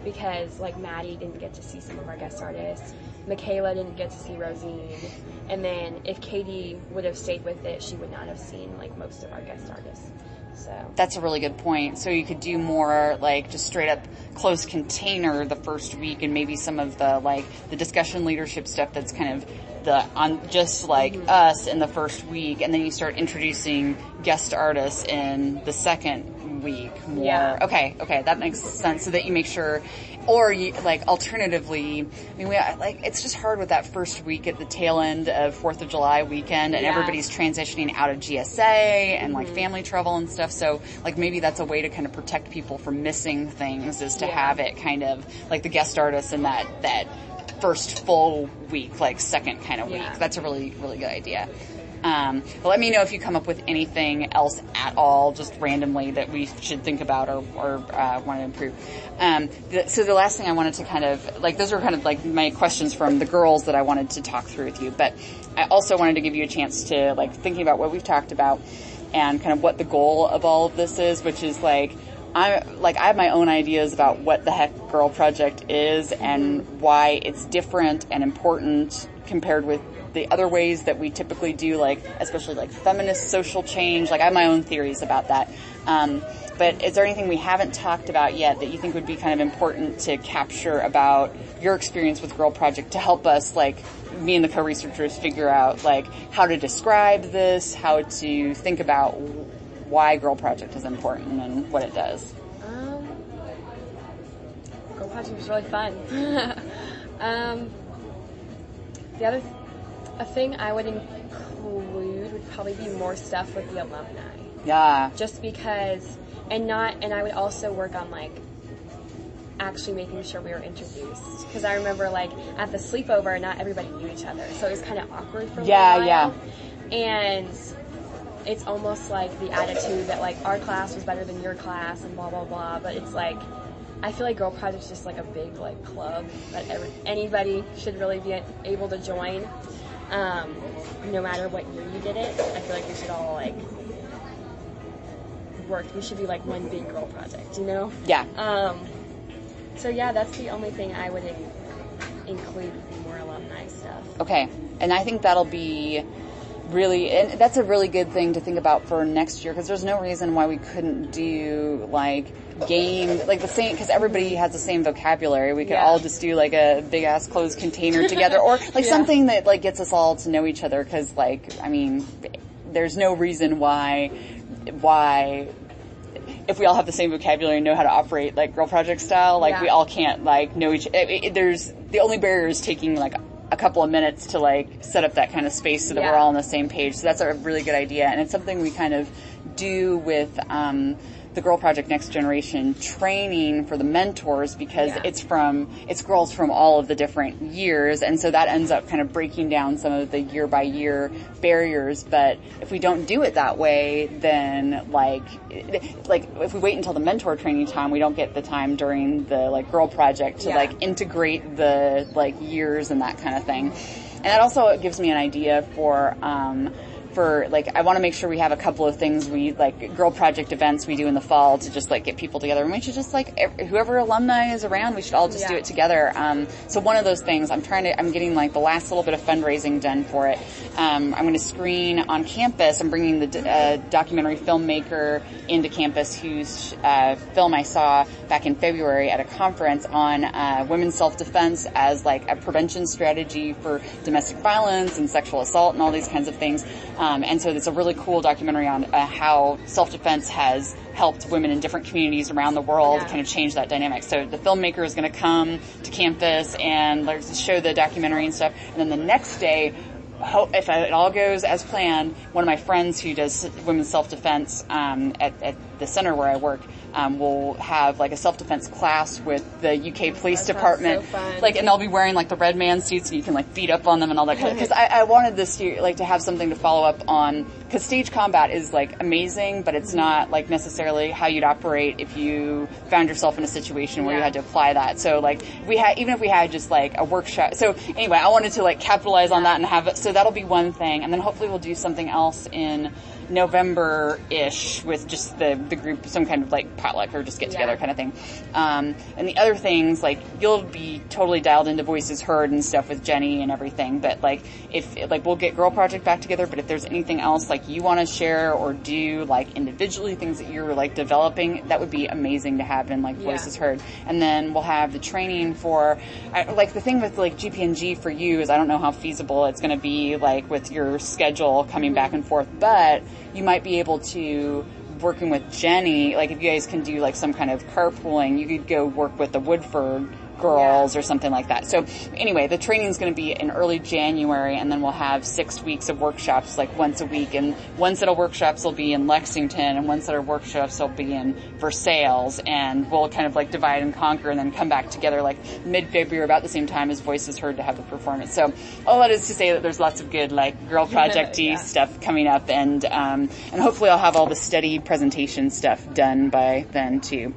because, like, Maddie didn't get to see some of our guest artists. Michaela didn't get to see Rosine. And then if Katie would have stayed with it, she would not have seen, like, most of our guest artists. So that's a really good point. So you could do more, like, just straight up closed container the first week, and maybe some of the, like, the discussion leadership stuff that's kind of just like us in the first week, and then you start introducing guest artists in the second week more. Yeah. Okay, that makes sense. So that you make sure, or you, like, alternatively, I mean, it's just hard with that first week at the tail end of 4th of July weekend, and everybody's transitioning out of GSA and like family travel and stuff. So, like, maybe that's a way to kind of protect people from missing things, is to have it kind of like the guest artists in that first full week, like second kind of week. That's a really, really good idea. But let me know if you come up with anything else at all, just randomly, that we should think about or want to improve. So the last thing I wanted to kind of, like, those are kind of like my questions from the girls that I wanted to talk through with you. But I also wanted to give you a chance to, like, thinking about what we've talked about and kind of what the goal of all of this is, which is like, I have my own ideas about what the heck Girl Project is and why it's different and important compared with the other ways that we typically do, like, especially like feminist social change. Like, I have my own theories about that. But is there anything we haven't talked about yet that you think would be kind of important to capture about your experience with Girl Project to help us, like, me and the co-researchers, figure out, like, how to describe this, how to think about why Girl Project is important and what it does? Girl Project was really fun. A thing I would include would probably be more stuff with the alumni. Yeah. Just because, and I would also work on, like, actually making sure we were introduced. Because I remember, like, at the sleepover, not everybody knew each other, so it was kind of awkward for a while. Yeah. And it's almost like the attitude that, like, our class was better than your class and blah, blah, blah. But it's like, I feel like Girl Project's just like a big, like, club that anybody should really be able to join. No matter what year you did it. I feel like we should all, like, work. We should be like one big Girl Project, you know? Yeah. So yeah, that's the only thing I would include would be more alumni stuff. Okay. And I think that'll be really, and that's a really good thing to think about for next year, because there's no reason why we couldn't do, like, game, like the same, because everybody has the same vocabulary. We could all just do, like, a big ass closed container together, or like something that, like, gets us all to know each other, because, like, I mean, there's no reason why if we all have the same vocabulary and know how to operate, like, Girl Project style, like, we all can't, like, know there's, the only barrier is taking, like, a couple of minutes to, like, set up that kind of space so that we're all on the same page. So that's a really good idea. And it's something we kind of do with, the Girl Project Next Generation training for the mentors, because it's girls from all of the different years, and so that ends up kind of breaking down some of the year by year barriers. But if we don't do it that way, then like if we wait until the mentor training time, we don't get the time during the, like, Girl Project to like integrate the, like, years and that kind of thing. And that also gives me an idea for like, I want to make sure we have a couple of things like Girl Project events we do in the fall to just, like, get people together. And we should just, like, whoever alumni is around, we should all just do it together. So one of those things, I'm getting, like, the last little bit of fundraising done for it. I'm going to screen on campus. I'm bringing the documentary filmmaker into campus whose film I saw back in February at a conference on women's self-defense as, like, a prevention strategy for domestic violence and sexual assault and all these kinds of things. And so it's a really cool documentary on how self-defense has helped women in different communities around the world kind of change that dynamic. So the filmmaker is going to come to campus and, like, show the documentary and stuff. And then the next day, if it all goes as planned, one of my friends who does women's self-defense at the center where I work will have, like, a self-defense class with the UK Police Department. So fun. Like, and they'll be wearing, like, the red man suits, and you can, like, beat up on them and all that kind of, because I wanted this year, like, to have something to follow up on, because stage combat is, like, amazing, but it's not, like, necessarily how you'd operate if you found yourself in a situation where you had to apply that. So, like, even if we had just, like, a workshop. So anyway, I wanted to, like, capitalize on that and have it. So that'll be one thing, and then hopefully we'll do something else in November-ish with just the group, some kind of like potluck or just get together kind of thing. And the other things, like, you'll be totally dialed into Voices Heard and stuff with Jenny and everything, but like, if, like, we'll get Girl Project back together, but if there's anything else like you want to share or do, like, individually, things that you're like developing, that would be amazing to have in like Voices Heard. And then we'll have the training for, like, the thing with like GPNG for you is I don't know how feasible it's going to be, like, with your schedule coming back and forth, but you might be able to, working with Jenny, like, if you guys can do like some kind of carpooling, you could go work with the Woodford girls or something like that. So anyway, the training is going to be in early January, and then we'll have 6 weeks of workshops, like once a week, and one set of workshops will be in Lexington, and one set of workshops will be in Versailles, and we'll kind of like divide and conquer and then come back together like mid-February about the same time as Voices Heard to have the performance. So all that is to say that there's lots of good like Girl Project-y stuff coming up, and hopefully I'll have all the study presentation stuff done by then too.